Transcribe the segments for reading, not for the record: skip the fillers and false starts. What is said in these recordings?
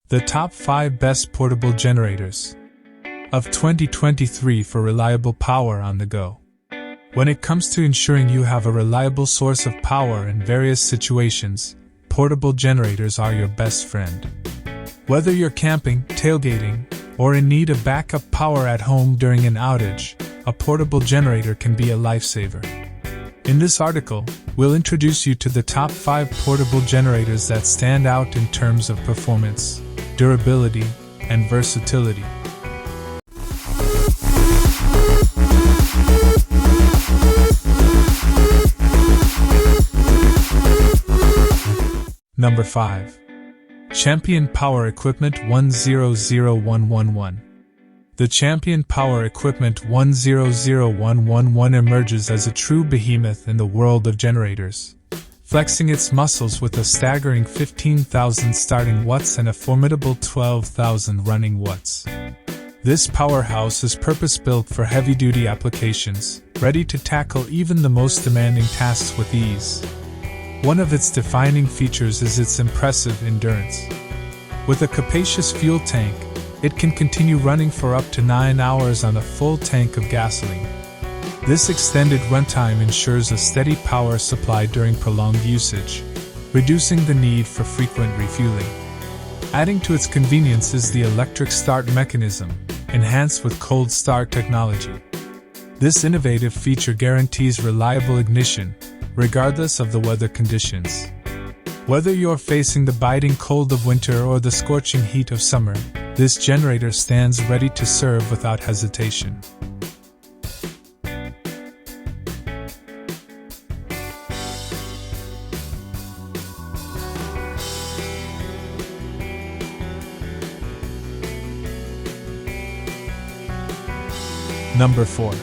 The top 5 best portable generators of 2023 for reliable power on the go. When it comes to ensuring you have a reliable source of power in various situations, portable generators are your best friend. Whether you're camping, tailgating, or in need of backup power at home during an outage, a portable generator can be a lifesaver. In this article, we'll introduce you to the top 5 portable generators that stand out in terms of performance, durability, and versatility. Number 5. Champion Power Equipment 100111. The Champion Power Equipment 100111 emerges as a true behemoth in the world of generators, flexing its muscles with a staggering 15,000 starting watts and a formidable 12,000 running watts. This powerhouse is purpose-built for heavy-duty applications, ready to tackle even the most demanding tasks with ease. One of its defining features is its impressive endurance. With a capacious fuel tank, it can continue running for up to 9 hours on a full tank of gasoline. This extended runtime ensures a steady power supply during prolonged usage, reducing the need for frequent refueling. Adding to its convenience is the electric start mechanism, enhanced with cold start technology. This innovative feature guarantees reliable ignition, regardless of the weather conditions. Whether you're facing the biting cold of winter or the scorching heat of summer, this generator stands ready to serve without hesitation. Number 4.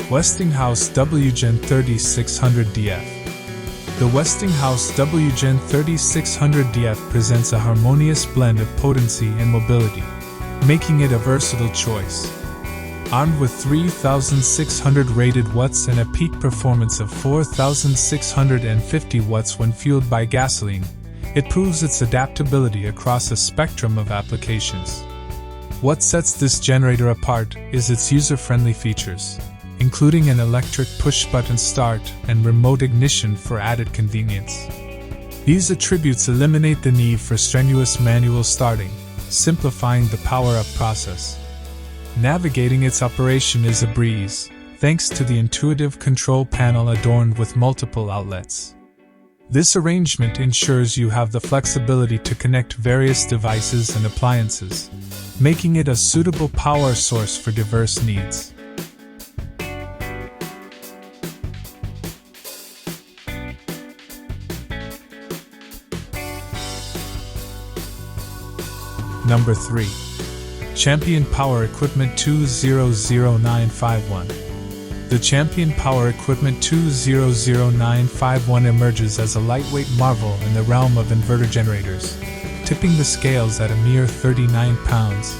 Westinghouse WGen 3600DF. The Westinghouse WGen 3600DF presents a harmonious blend of potency and mobility, making it a versatile choice. Armed with 3,600 rated watts and a peak performance of 4,650 watts when fueled by gasoline, it proves its adaptability across a spectrum of applications. What sets this generator apart is its user-friendly features, including an electric push-button start and remote ignition for added convenience. These attributes eliminate the need for strenuous manual starting, simplifying the power-up process. Navigating its operation is a breeze, thanks to the intuitive control panel adorned with multiple outlets. This arrangement ensures you have the flexibility to connect various devices and appliances, making it a suitable power source for diverse needs. Number 3. Champion Power Equipment 200951. The Champion Power Equipment 200951 emerges as a lightweight marvel in the realm of inverter generators, tipping the scales at a mere 39 pounds.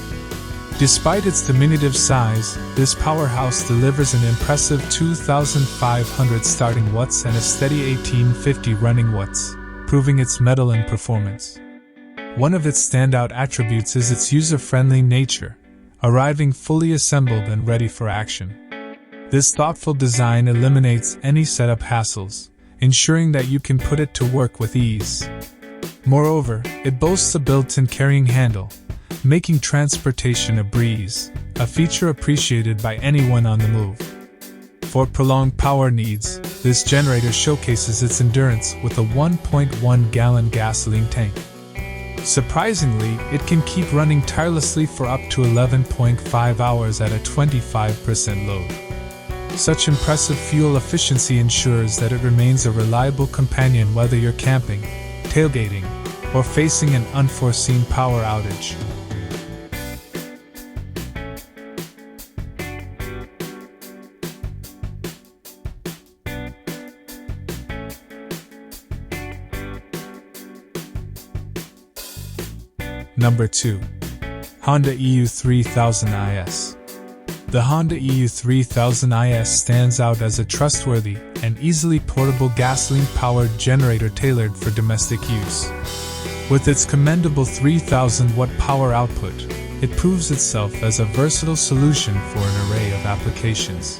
Despite its diminutive size, this powerhouse delivers an impressive 2,500 starting watts and a steady 1,850 running watts, proving its mettle in performance. One of its standout attributes is its user-friendly nature, arriving fully assembled and ready for action. This thoughtful design eliminates any setup hassles, ensuring that you can put it to work with ease. Moreover, it boasts a built-in carrying handle, making transportation a breeze, a feature appreciated by anyone on the move. For prolonged power needs, this generator showcases its endurance with a 1.1-gallon gasoline tank. Surprisingly, it can keep running tirelessly for up to 11.5 hours at a 25% load. Such impressive fuel efficiency ensures that it remains a reliable companion whether you're camping, tailgating, or facing an unforeseen power outage. Number 2. Honda EU3000IS. The Honda EU3000IS stands out as a trustworthy and easily portable gasoline-powered generator tailored for domestic use. With its commendable 3,000-watt power output, it proves itself as a versatile solution for an array of applications.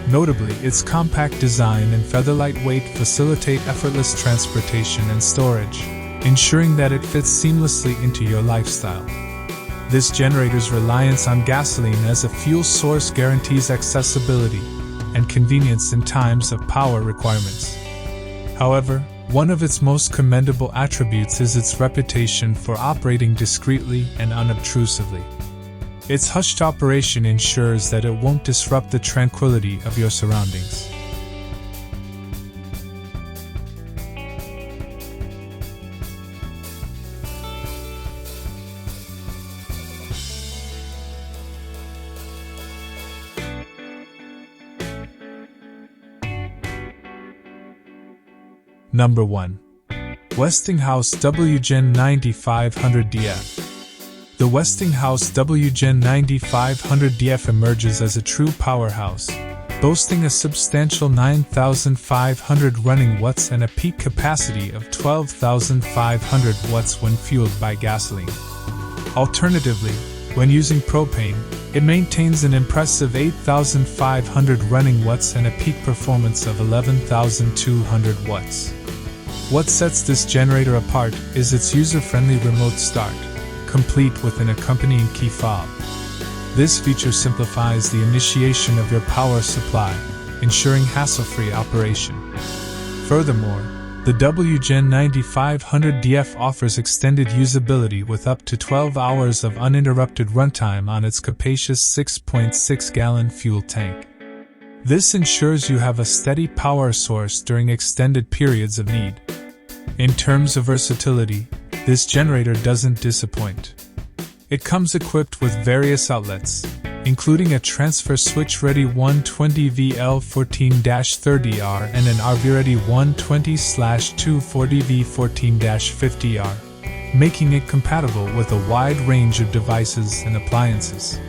Notably, its compact design and feather-light weight facilitate effortless transportation and storage, ensuring that it fits seamlessly into your lifestyle. This generator's reliance on gasoline as a fuel source guarantees accessibility and convenience in times of power requirements. However, one of its most commendable attributes is its reputation for operating discreetly and unobtrusively. Its hushed operation ensures that it won't disrupt the tranquility of your surroundings. Number 1. Westinghouse WGen 9500DF. The Westinghouse WGen 9500DF emerges as a true powerhouse, boasting a substantial 9,500 running watts and a peak capacity of 12,500 watts when fueled by gasoline. Alternatively, when using propane, it maintains an impressive 8,500 running watts and a peak performance of 11,200 watts. What sets this generator apart is its user-friendly remote start, complete with an accompanying key fob. This feature simplifies the initiation of your power supply, ensuring hassle-free operation. Furthermore, the WGen 9500DF offers extended usability with up to 12 hours of uninterrupted runtime on its capacious 6.6-gallon fuel tank. This ensures you have a steady power source during extended periods of need. In terms of versatility, this generator doesn't disappoint. It comes equipped with various outlets, including a transfer switch-ready 120VL14-30R and an RV-ready 120/240V14-50R, making it compatible with a wide range of devices and appliances.